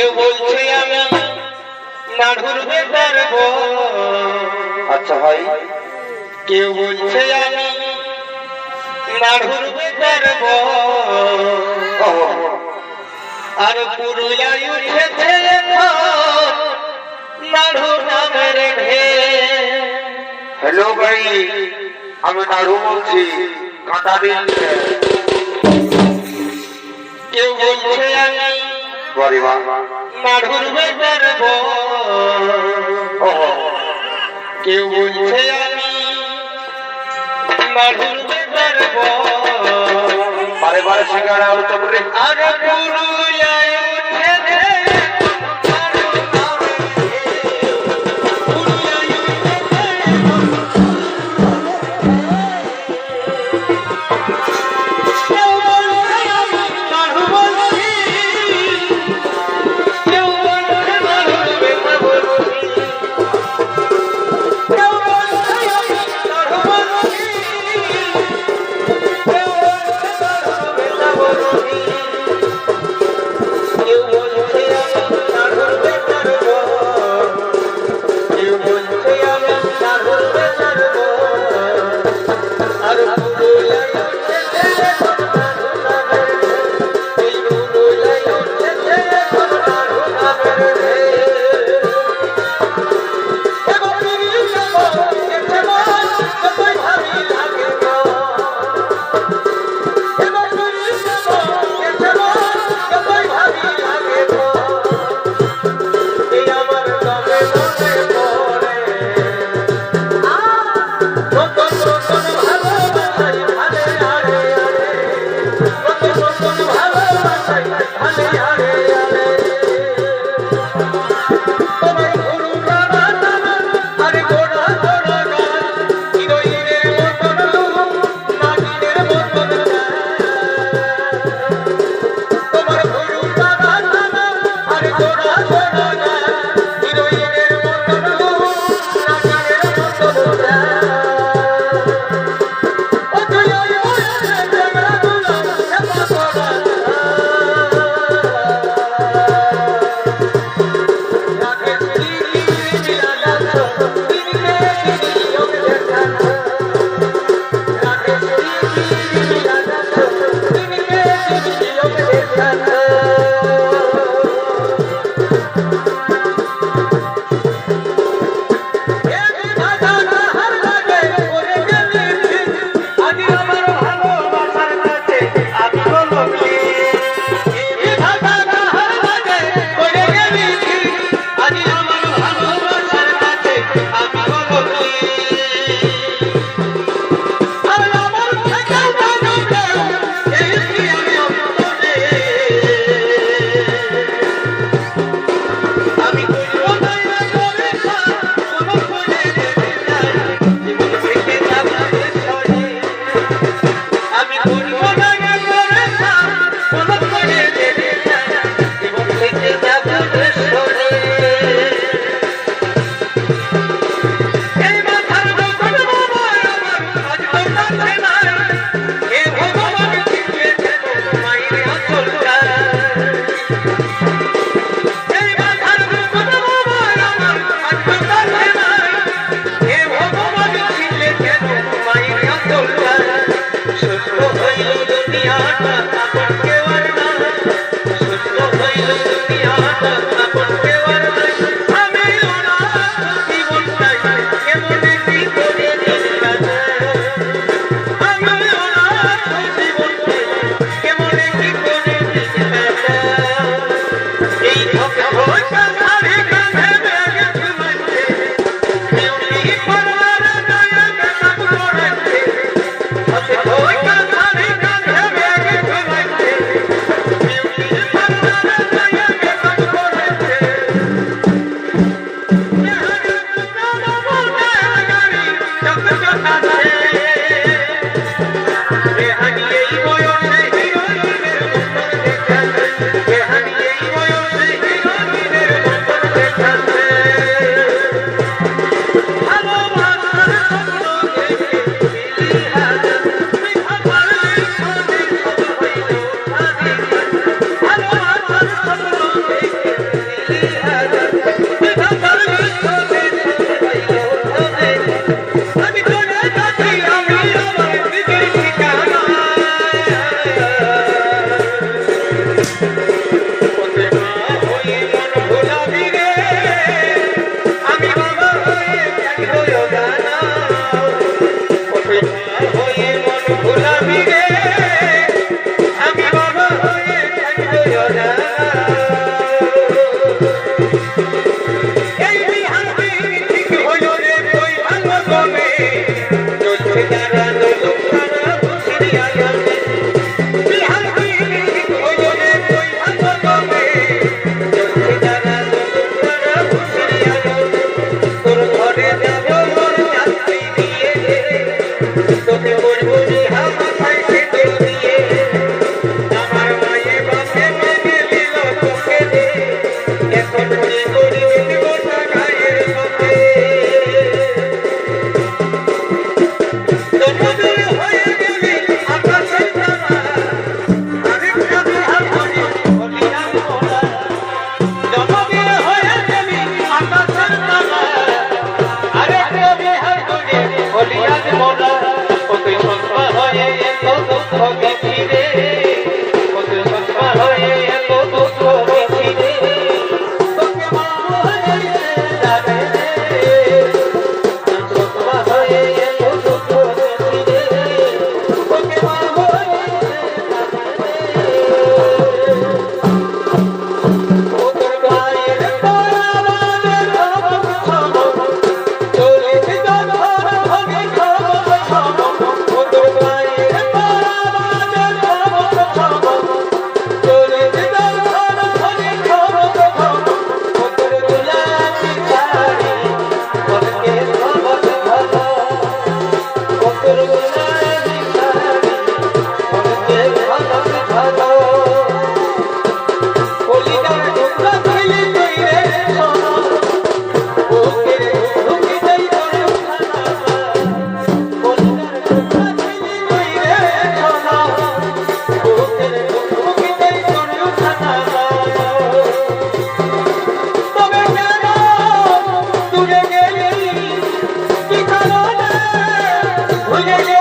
কেউ বলছে আমি না ঘুরতে পারবো। আচ্ছা ভাই, কেউ বলছে আমি না ঘুরতে পারবো। আর পুরুলিয়ায় উঠেছে নাড়ু নামের ঢেউ। হ্যালো ভাই, আমি নাড়ু বলছি, কাঁটা দিন। কেউ বলছে আমি না ঘুরতে পারবো। কেউ বলছে আমি না ঘুরতে পারবো। বারে বারে সিঙ্গারা আলু চপ রে। আর পুরুলিয়ায় উঠেছে গমে চলছে তারা দোলক তারা খুশির আয়োজনে বিহার গিরি ভোজনে বৈশাখ গমে চলছে তারা দোলক তারা খুশির আয়োজনে তোর ঘরে যাব মোর যাত্রী দিয়ে তোকে বলবো বিহা মাথায় খেতে দিয়ে আমার মায়ে বাপে মেনে নিল তোকে দে এখন কি করবি গোটা গায়ের সঙ্গে জন্মদিন হয়ে গেলি আকাশের তারা আরেকটা বিহা করি বলিয়া মোরা জন্মদিন হয়ে গেলি আকাশের তারা আরেকটা বিহা করি বলিয়া মোরা কত সন্ধ্যা হয়ে এত দুঃখ গেছি রে কত সন্ধ্যা হয়ে এত দুঃখ গেছি রে তোকে মা হয়ে যাবে রে সন্ধ্যা হয়ে এত দুঃখ গেছি রে তোকে মা হয়ে তোর গায়ের পরাবাদের খবর চলে যখন ভাগে খবর তোর গায়ের পরাবাদের খবর চলে যখন ভাগে খবর তোর দুলাটি ছাড়ি বলকে খবর ভালো তোর দুলাটি ছাড়ি বলকে খবর ভালো কলিজার টুকরা ছিলি তুই রে সোনা বুকে ঢুকি দেই তোর খানা কলিজার টুকরা ছিলি তুই রে সোনা বুকে ঢুকি দেই তোর খানা তবে কেন দূরে গেলি কি কারণে ভুলে গেলি